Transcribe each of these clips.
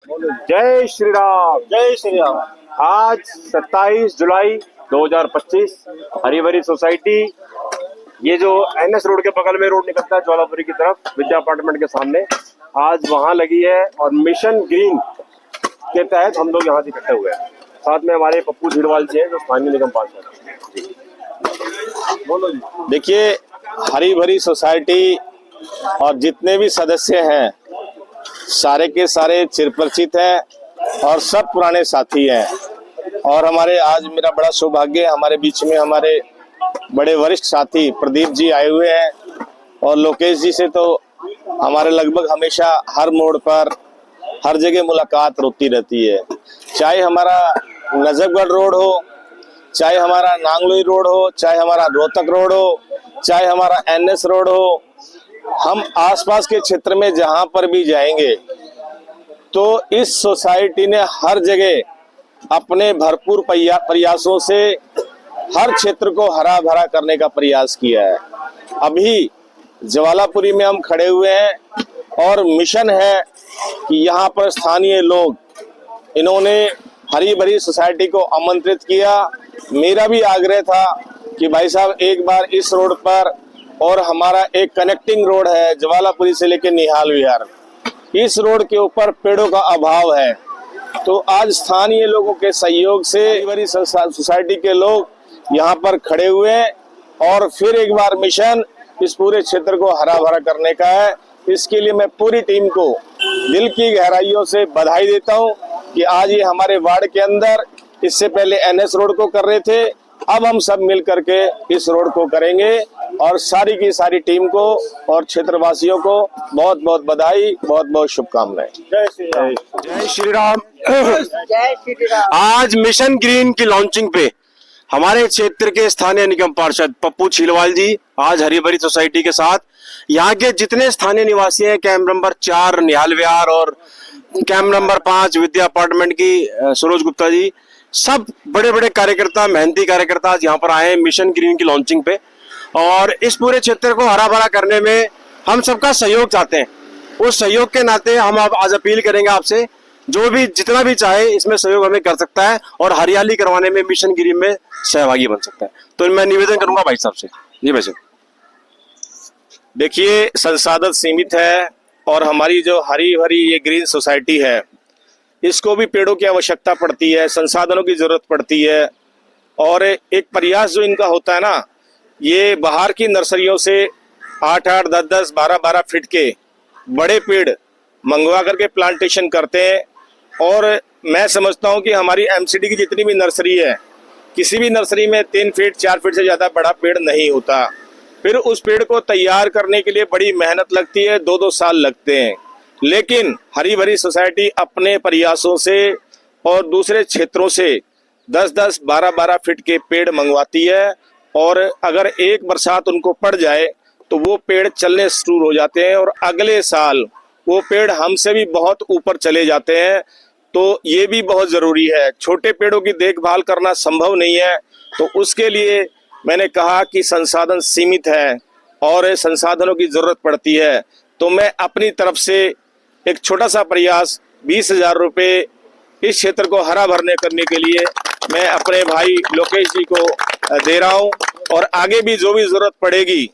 जय श्री राम। जय श्री राम। आज 27 जुलाई 2025 हरी भरी सोसाइटी, ये जो एनएस रोड के बगल में रोड निकलता है ज्वालापुरी की तरफ, विद्या अपार्टमेंट के सामने, आज वहां लगी है। और मिशन ग्रीन के तहत हम लोग यहाँ से इकट्ठे हुए हैं। साथ में हमारे पप्पू झीड़वाल जी हैं जो स्थानीय निगम पार्षद हैं। बोलो जी। देखिए, हरी भरी सोसाइटी और जितने भी सदस्य हैं सारे के सारे चिरपरिचित हैं और सब पुराने साथी हैं। और हमारे आज मेरा बड़ा सौभाग्य है, हमारे बीच में हमारे बड़े वरिष्ठ साथी प्रदीप जी आए हुए हैं। और लोकेश जी से तो हमारे लगभग हमेशा हर मोड़ पर हर जगह मुलाकात होती रहती है। चाहे हमारा नजफगढ़ रोड हो, चाहे हमारा नांगलोई रोड हो, चाहे हमारा रोहतक रोड हो, चाहे हमारा एनएस रोड हो, हम आसपास के क्षेत्र में जहां पर भी जाएंगे तो इस सोसाइटी ने हर जगह अपने भरपूर प्रयासों से हर क्षेत्र को हरा भरा करने का प्रयास किया है। अभी ज्वालापुरी में हम खड़े हुए हैं और मिशन है कि यहाँ पर स्थानीय लोग, इन्होंने हरी भरी सोसाइटी को आमंत्रित किया। मेरा भी आग्रह था कि भाई साहब एक बार इस रोड पर, और हमारा एक कनेक्टिंग रोड है ज्वालापुरी से लेकर निहाल विहार, इस रोड के ऊपर पेड़ों का अभाव है। तो आज स्थानीय लोगों के सहयोग से हरी भरी सोसाइटी के लोग यहाँ पर खड़े हुए हैं और फिर एक बार मिशन इस पूरे क्षेत्र को हरा भरा करने का है। इसके लिए मैं पूरी टीम को दिल की गहराइयों से बधाई देता हूँ कि आज ये हमारे वार्ड के अंदर, इससे पहले एनएस रोड को कर रहे थे, अब हम सब मिल करके इस रोड को करेंगे। और सारी की सारी टीम को और क्षेत्रवासियों को बहुत बहुत बधाई, बहुत बहुत शुभकामनाएं। जय श्री राम। जय श्री राम। जय श्री राम। आज मिशन ग्रीन की लॉन्चिंग पे हमारे क्षेत्र के स्थानीय निगम पार्षद पप्पू झीड़वाल जी आज हरी भरी सोसाइटी के साथ, यहाँ के जितने स्थानीय निवासी हैं, कैंप नंबर 4 निहाल विहार और कैंप नंबर 5 विद्या अपार्टमेंट की सरोज गुप्ता जी, सब बड़े बड़े कार्यकर्ता, मेहनती कार्यकर्ता आज यहाँ पर आए हैं मिशन ग्रीन की लॉन्चिंग पे। और इस पूरे क्षेत्र को हरा भरा करने में हम सबका सहयोग चाहते हैं। उस सहयोग के नाते हम आज अपील करेंगे आपसे, जो भी जितना भी चाहे इसमें सहयोग हमें कर सकता है और हरियाली करवाने में मिशन ग्रीन में सहभागी बन सकता है। तो मैं निवेदन करूंगा भाई साहब से। जी भाई साहब। देखिए, संसाधन सीमित है और हमारी जो हरी भरी ये ग्रीन सोसाइटी है, इसको भी पेड़ों की आवश्यकता पड़ती है, संसाधनों की जरूरत पड़ती है। और एक प्रयास जो इनका होता है ना, ये बाहर की नर्सरियों से 8-8, 10-10, 12-12 फीट के बड़े पेड़ मंगवा करके प्लांटेशन करते हैं। और मैं समझता हूँ कि हमारी एमसीडी की जितनी भी नर्सरी है, किसी भी नर्सरी में 3 फीट 4 फीट से ज़्यादा बड़ा पेड़ नहीं होता। फिर उस पेड़ को तैयार करने के लिए बड़ी मेहनत लगती है, 2-2 साल लगते हैं। लेकिन हरी भरी सोसाइटी अपने प्रयासों से और दूसरे क्षेत्रों से 10-10, 12-12 फीट के पेड़ मंगवाती है। और अगर एक बरसात उनको पड़ जाए तो वो पेड़ चलने शुरू हो जाते हैं और अगले साल वो पेड़ हमसे भी बहुत ऊपर चले जाते हैं। तो ये भी बहुत जरूरी है। छोटे पेड़ों की देखभाल करना संभव नहीं है, तो उसके लिए मैंने कहा कि संसाधन सीमित है और संसाधनों की जरूरत पड़ती है। तो मैं अपनी तरफ से एक छोटा सा प्रयास 20,000 रुपये इस क्षेत्र को हरा भरने करने के लिए मैं अपने भाई लोकेश जी को दे रहा हूं। और आगे भी जो भी जरूरत पड़ेगी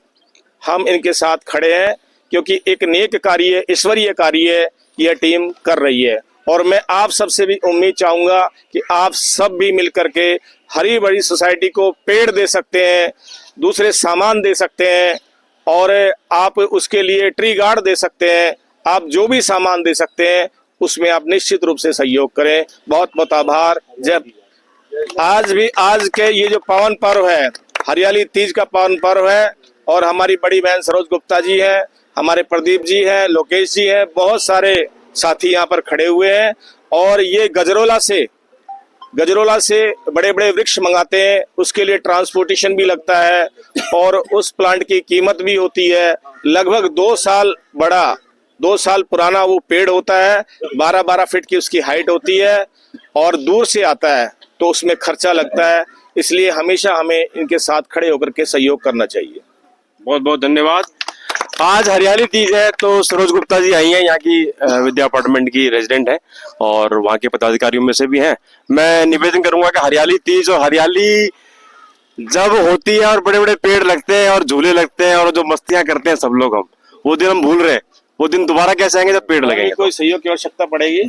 हम इनके साथ खड़े हैं, क्योंकि एक नेक कार्य, ईश्वरीय कार्य यह टीम कर रही है। और मैं आप सबसे भी उम्मीद चाहूंगा कि आप सब भी मिलकर के हरी भरी सोसाइटी को पेड़ दे सकते हैं, दूसरे सामान दे सकते हैं, और आप उसके लिए ट्री गार्ड दे सकते हैं। आप जो भी सामान दे सकते हैं उसमें आप निश्चित रूप से सहयोग करें। बहुत बहुत आभार। जब आज के ये जो पावन पर्व है, हरियाली तीज का पावन पर्व है, और हमारी बड़ी बहन सरोज गुप्ता जी हैं, हमारे प्रदीप जी हैं, लोकेश जी हैं, बहुत सारे साथी यहाँ पर खड़े हुए हैं। और ये गजरोला से बड़े बड़े वृक्ष मंगाते हैं, उसके लिए ट्रांसपोर्टेशन भी लगता है और उस प्लांट की कीमत भी होती है। लगभग 2 साल पुराना वो पेड़ होता है, 12-12 फीट की उसकी हाइट होती है और दूर से आता है, तो उसमें खर्चा लगता है। इसलिए हमेशा हमें इनके साथ खड़े होकर के सहयोग करना चाहिए। बहुत बहुत धन्यवाद। आज हरियाली तीज है तो सरोज गुप्ता जी आई हैं, यहाँ की विद्या अपार्टमेंट की रेजिडेंट है और वहाँ के पदाधिकारियों में से भी हैं। मैं निवेदन करूंगा कि हरियाली तीज और हरियाली जब होती है और बड़े बड़े पेड़ लगते हैं और झूले लगते हैं और जो मस्तियां करते हैं सब लोग, हम वो दिन हम भूल रहे हैं। वो दिन दोबारा कैसे आएंगे जब पेड़ लगेंगे? कोई सहयोग की आवश्यकता पड़ेगी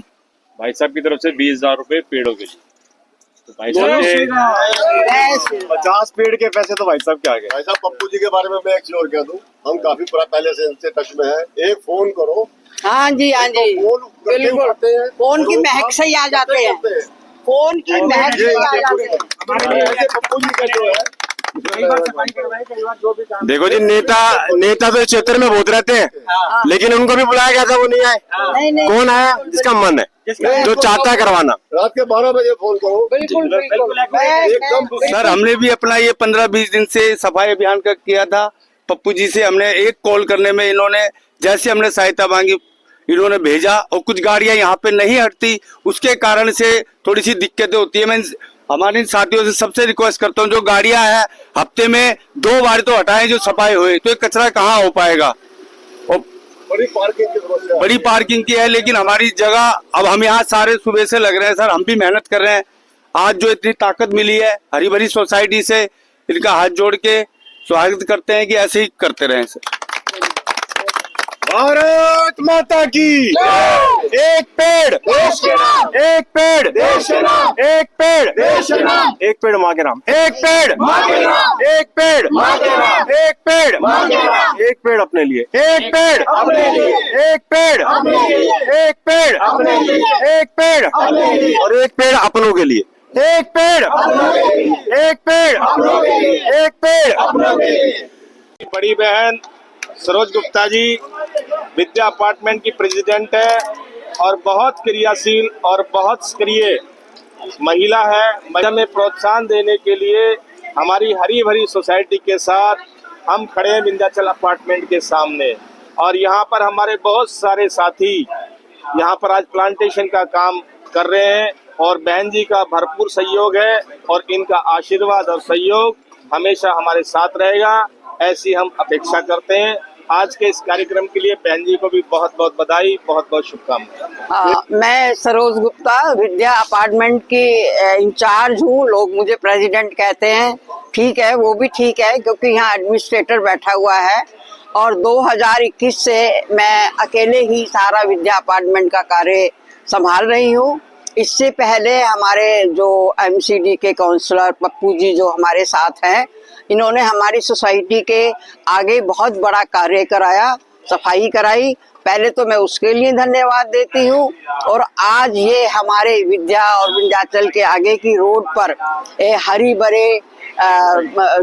भाई साहब की तरफ से 20,000 रुपए पेड़ों के लिए। तो भाई साहब के 50 पेड़ के पैसे तो भाई साहब के आ गए। भाई साहब पप्पू जी के बारे में मैं एक चीज और कह दूं, हम काफी पहले से इनसे टच में हैं। एक फोन करो, हाँ जी हाँ जी फोन करके उठाते हैं, फोन की महक से ही आ जाते हैं, फोन की महक से ही आ जाते हैं। ऐसे पप्पू जी का जो है देखो जी, नेता तो इस क्षेत्र में बहुत रहते हैं, लेकिन उनको भी बुलाया गया था, वो नहीं आए। नहीं कौन आया? जिसका मन है, जो चाहता है करवाना। रात के 12 बजे फोन करो। बिल्कुल बिल्कुल एकदम सर हमने भी अपना ये 15-20 दिन से सफाई अभियान का किया था। पप्पू जी से हमने एक कॉल करने में इन्होंने जैसे हमने सहायता मांगी इन्होंने भेजा, और कुछ गाड़ियां यहाँ पे नहीं हटती, उसके कारण से थोड़ी सी दिक्कतें होती है। मैं हमारे साथियों से सबसे रिक्वेस्ट करता हूँ, जो गाड़ियां हैं हफ्ते में 2 बार तो हटाएं जो सफाई हुए, तो ये कचरा कहाँ हो पाएगा। और बड़ी पार्किंग की समस्या बड़ी पार्किंग की है, लेकिन हमारी जगह अब हम यहाँ सारे सुबह से लग रहे हैं सर, हम भी मेहनत कर रहे हैं। आज जो इतनी ताकत मिली है हरी भरी सोसाइटी से, इनका हाथ जोड़ के स्वागत करते हैं कि ऐसे ही करते रहें सर। भारत माता की एक पेड़, एक पेड़, एक पेड़, एक पेड़ माँ के नाम, एक पेड़, एक पेड़, एक पेड़, एक पेड़ अपने लिए, एक पेड़, एक पेड़, एक पेड़, एक पेड़ और एक पेड़ अपनों के लिए, एक पेड़, एक पेड़, एक पेड़। बड़ी बहन सरोज गुप्ता जी विद्या अपार्टमेंट की प्रेसिडेंट है और बहुत क्रियाशील और बहुत सक्रिय महिला है। महिला में प्रोत्साहन देने के लिए हमारी हरी भरी सोसाइटी के साथ हम खड़े हैं विंध्याचल अपार्टमेंट के सामने, और यहाँ पर हमारे बहुत सारे साथी यहाँ पर आज प्लांटेशन का काम कर रहे हैं और बहन जी का भरपूर सहयोग है और इनका आशीर्वाद और सहयोग हमेशा हमारे साथ रहेगा, ऐसी हम अपेक्षा करते हैं। आज के इस कार्यक्रम के लिए बहन जी को भी बहुत बहुत बधाई, बहुत बहुत शुभकामनाएं। मैं सरोज गुप्ता विद्या अपार्टमेंट की इंचार्ज हूँ। लोग मुझे प्रेसिडेंट कहते हैं, ठीक है, वो भी ठीक है क्योंकि यहाँ एडमिनिस्ट्रेटर बैठा हुआ है। और 2021 से मैं अकेले ही सारा विद्या अपार्टमेंट का कार्य संभाल रही हूँ। इससे पहले हमारे जो एमसीडी के काउंसलर पप्पू जी जो हमारे साथ हैं, इन्होंने हमारी सोसाइटी के आगे बहुत बड़ा कार्य कराया, सफाई कराई। पहले तो मैं उसके लिए धन्यवाद देती हूँ। और आज ये हमारे विद्या और विंध्याचल के आगे की रोड पर हरी भरे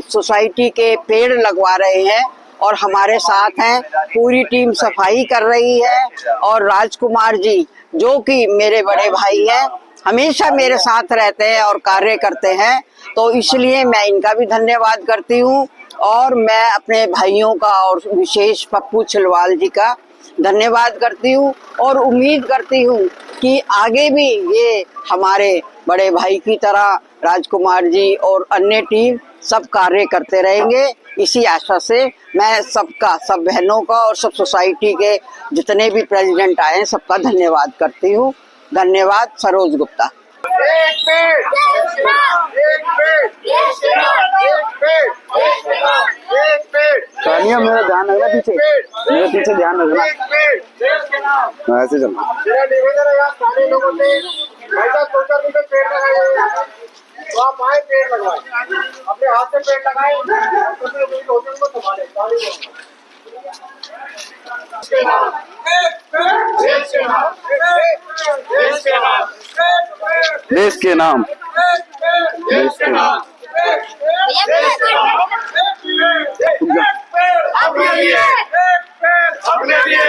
सोसाइटी के पेड़ लगवा रहे हैं और हमारे साथ हैं। पूरी टीम सफाई कर रही है और राजकुमार जी जो कि मेरे बड़े भाई हैं, हमेशा मेरे साथ रहते हैं और कार्य करते हैं, तो इसलिए मैं इनका भी धन्यवाद करती हूँ। और मैं अपने भाइयों का और विशेष पप्पू छिलवाल जी का धन्यवाद करती हूँ और उम्मीद करती हूँ कि आगे भी ये हमारे बड़े भाई की तरह राजकुमार जी और अन्य टीम सब कार्य करते रहेंगे। इसी आशा से मैं सबका, सब बहनों का और सब सोसाइटी के जितने भी प्रेसिडेंट आए हैं सबका धन्यवाद करती हूँ। धन्यवाद। सरोज गुप्ता। तानिया मेरा ध्यान रखना, पीछे मेरे पीछे ध्यान रखना, ऐसे चलना। मेरा निवेदन है यार सारे लोगों से, भाई साहब सोचा तुमने पेड़ लगाए, तो आप आए पेड़ लगवाए, अपने हाथ से पेड़ लगाए, होटल को संभाले। देश के नाम, देश के नाम। अपने लिए, अपने लिए,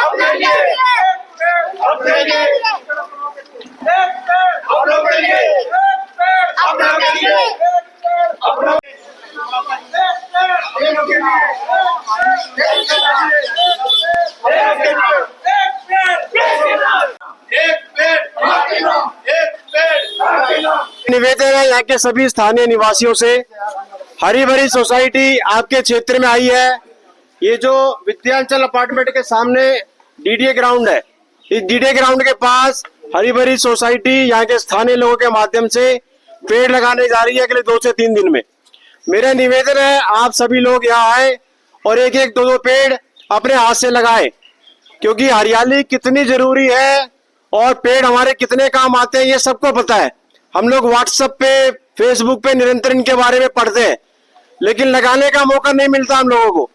अपने लिए, अपने लिए, निवेदन है यहाँ के सभी स्थानीय निवासियों से, हरी भरी सोसाइटी आपके क्षेत्र में आई है, ये जो विद्यांचल अपार्टमेंट के सामने डीडीए ग्राउंड है, इस डीडीए ग्राउंड के पास हरी भरी सोसाइटी यहाँ के स्थानीय लोगों के माध्यम से पेड़ लगाने जा रही है अगले 2 से 3 दिन में। मेरा निवेदन है आप सभी लोग यहाँ आए और एक एक 2-2 पेड़ अपने हाथ से लगाएं, क्योंकि हरियाली कितनी जरूरी है और पेड़ हमारे कितने काम आते हैं ये सबको पता है। हम लोग व्हाट्सएप पे, फेसबुक पे निरंतर इनके बारे में पढ़ते हैं, लेकिन लगाने का मौका नहीं मिलता हम लोगों को।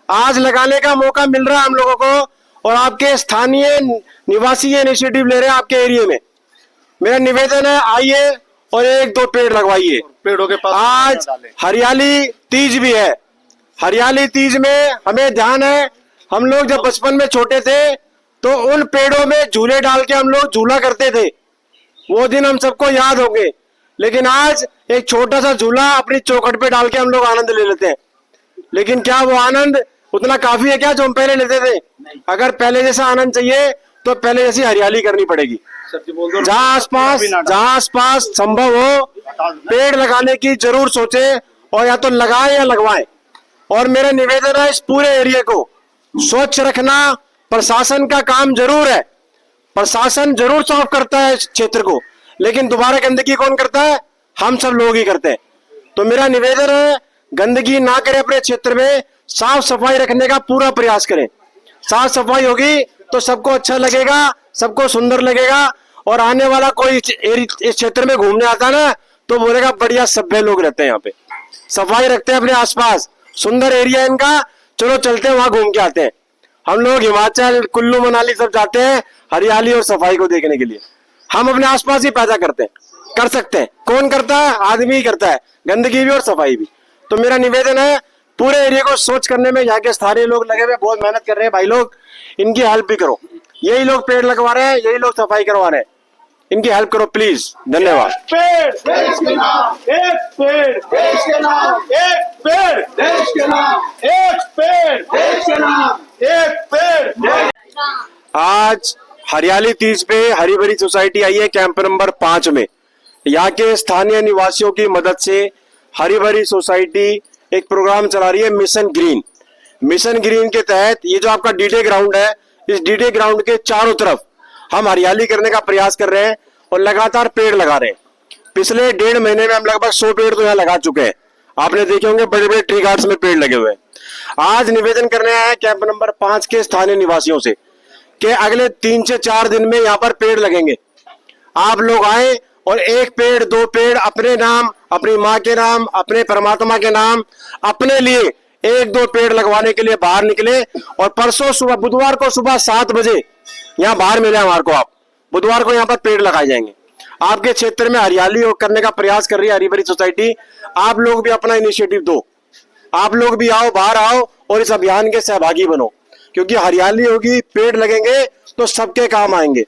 आज लगाने का मौका मिल रहा है हम लोगों को, और आपके स्थानीय निवासी ये इनिशिएटिव ले रहे हैं आपके एरिया में। मेरा निवेदन है आइए और 1-2 पेड़ लगवाइए। पेड़ों के पास आज हरियाली तीज भी है। हरियाली तीज में हमें ध्यान है, हम लोग जब बचपन में छोटे थे तो उन पेड़ों में झूले डाल के हम लोग झूला करते थे, वो दिन हम सबको याद होंगे। लेकिन आज एक छोटा सा झूला अपनी चौखट पे डाल के हम लोग आनंद ले लेते हैं, लेकिन क्या वो आनंद उतना काफी है क्या जो हम पहले लेते थे? अगर पहले जैसा आनंद चाहिए तो पहले जैसी हरियाली करनी पड़ेगी। जहाँ आसपास संभव हो पेड़ लगाने की जरूर सोचे, और या तो लगाएं या लगवाएं। और मेरा निवेदन है इस पूरे एरिया को स्वच्छ रखना प्रशासन का काम जरूर है, प्रशासन जरूर साफ करता है इस क्षेत्र को, लेकिन दोबारा गंदगी कौन करता है? हम सब लोग ही करते हैं। तो मेरा निवेदन है गंदगी ना करें, अपने क्षेत्र में साफ सफाई रखने का पूरा प्रयास करें। साफ सफाई होगी तो सबको अच्छा लगेगा, सबको सुंदर लगेगा, और आने वाला कोई इस क्षेत्र में घूमने आता ना तो बोलेगा बढ़िया सभ्य लोग रहते हैं यहाँ पे, सफाई रखते हैं अपने आसपास, सुंदर एरिया है इनका, चलो चलते हैं वहां घूम के आते हैं। हम लोग हिमाचल, कुल्लू मनाली सब जाते हैं हरियाली और सफाई को देखने के लिए। हम अपने आसपास ही पैदा करते हैं, कर सकते हैं। कौन करता है? आदमी ही करता है, गंदगी भी और सफाई भी। तो मेरा निवेदन है पूरे एरिया को स्वच्छ करने में यहाँ के स्थानीय लोग लगे हुए, बहुत मेहनत कर रहे हैं भाई लोग, इनकी हेल्प भी करो। यही लोग पेड़ लगवा रहे हैं, यही लोग सफाई करवा रहे हैं, इनकी हेल्प करो प्लीज। धन्यवाद। पेड़ देश के नाम, एक पेड़ देश के नाम, एक पेड़ देश के नाम, एक पेड़ देश के नाम, एक पेड़। आज हरियाली तीज पे हरी भरी सोसाइटी आई है कैंप नंबर 5 में। यहाँ के स्थानीय निवासियों की मदद से हरी भरी सोसाइटी एक प्रोग्राम चला रही है मिशन ग्रीन। मिशन ग्रीन के तहत ये जो आपका डीडे ग्राउंड है, इस डीडे ग्राउंड के चारों तरफ हम हरियाली करने का प्रयास कर रहे हैं और लगातार पेड़ लगा रहे हैं। पिछले 1.5 महीने में हम लगभग 100 पेड़ तो यहाँ लगा चुके हैं। आपने देखे होंगे बड़े बड़े ट्री गार्ड्स में पेड़ लगे हुए हैं। आज निवेदन करने आए हैं कैंप नंबर 5 के स्थानीय निवासियों से कि अगले 3 से 4 दिन में यहाँ पर पेड़ लगेंगे। आप लोग आए और 1 पेड़ 2 पेड़ अपने नाम, अपनी माँ के नाम, अपने परमात्मा के नाम, अपने लिए 1-2 पेड़ लगवाने के लिए बाहर निकले। और परसों सुबह, बुधवार को सुबह 7 बजे यहाँ बाहर मिले हमारे को। आप बुधवार को यहाँ पर पेड़ लगाए जाएंगे। आपके क्षेत्र में हरियाली करने का प्रयास कर रही है हरी भरी सोसाइटी। आप लोग भी अपना इनिशिएटिव दो, आप लोग भी आओ, बाहर आओ और इस अभियान के सहभागी बनो, क्योंकि हरियाली होगी, पेड़ लगेंगे तो सबके काम आएंगे।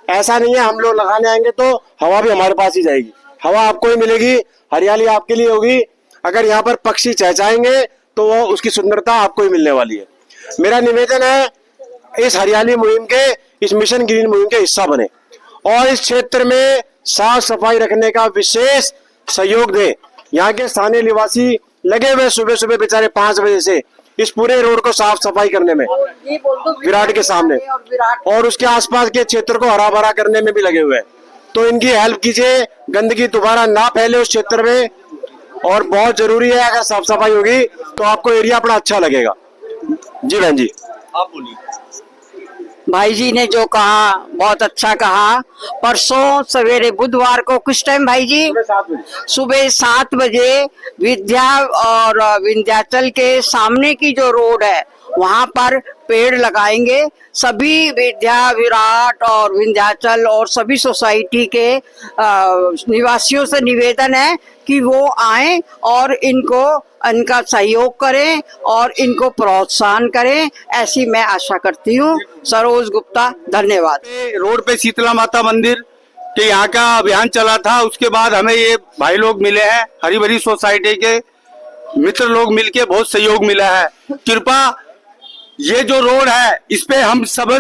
ऐसा नहीं है हम लोग लगाने आएंगे तो हवा भी हमारे पास ही जाएगी, हवा आपको ही मिलेगी, हरियाली आपके लिए होगी। अगर यहाँ पर पक्षी चहचहाएंगे तो वो उसकी सुंदरता आपको ही मिलने वाली है। मेरा निवेदन है इस हरियाली मुहिम के, इस मिशन ग्रीन मुहिम के हिस्सा बने और इस क्षेत्र में साफ सफाई रखने का विशेष सहयोग दें। यहाँ के स्थानीय निवासी लगे हुए सुबह सुबह बेचारे 5 बजे से इस पूरे रोड को साफ सफाई करने में, विराट के सामने और उसके आसपास के क्षेत्र को हरा भरा करने में भी लगे हुए हैं। तो इनकी हेल्प कीजिए, गंदगी दोबारा ना फैले उस क्षेत्र में, और बहुत जरूरी है अगर साफ सफाई होगी तो आपको एरिया अपना अच्छा लगेगा। जी बहन जी, आप बोलिए। भाई जी ने जो कहा बहुत अच्छा कहा। परसों सवेरे बुधवार को कुछ टाइम भाई जी? सुबह 7 बजे विद्या और विंध्याचल के सामने की जो रोड है वहां पर पेड़ लगाएंगे। सभी विद्या, विराट और विंध्याचल और सभी सोसाइटी के निवासियों से निवेदन है कि वो आएं और इनका सहयोग करें और इनको प्रोत्साहन करें, ऐसी मैं आशा करती हूँ। सरोज गुप्ता, धन्यवाद। रोड पे शीतला माता मंदिर के यहाँ का अभियान चला था, उसके बाद हमें ये भाई लोग मिले हैं, हरी भरी सोसाइटी के मित्र लोग मिलके बहुत सहयोग मिला है। कृपा ये जो रोड है इस पे हम सब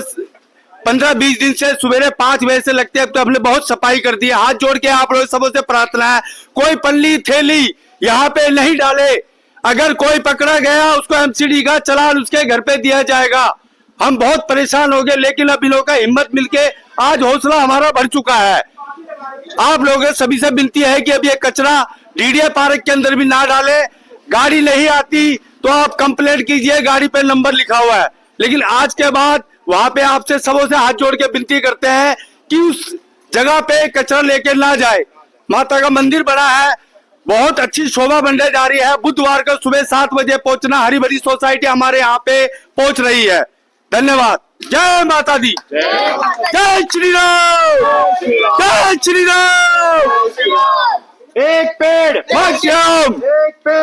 15-20 दिन से सवेरे 5 बजे से लगते हैं, तो हमने बहुत सफाई कर दी है। हाथ जोड़ के आप लोग सबों से प्रार्थना है, कोई पल्ली थैली यहाँ पे नहीं डाले। अगर कोई पकड़ा गया उसको एमसीडी का चालान उसके घर पे दिया जाएगा। हम बहुत परेशान हो गए, लेकिन अब इन लोगों का हिम्मत मिलके आज हौसला हमारा बढ़ चुका है। आप लोगों सभी से विनती है कि अब ये कचरा डीडीए पार्क के अंदर भी ना डाले। गाड़ी नहीं आती तो आप कंप्लेंट कीजिए, गाड़ी पे नंबर लिखा हुआ है, लेकिन आज के बाद वहां पे आपसे सबों से हाथ जोड़ के विनती करते हैं कि उस जगह पे कचरा लेके ना जाए। माता का मंदिर बना है, बहुत अच्छी शोभा बनने जा रही है। बुधवार को सुबह 7 बजे पहुंचना, हरी भरी सोसाइटी हमारे यहाँ पे पहुंच रही है। धन्यवाद। जय माता दी, जय श्री राम, जय श्री राम। एक पेड़, एक पेड़।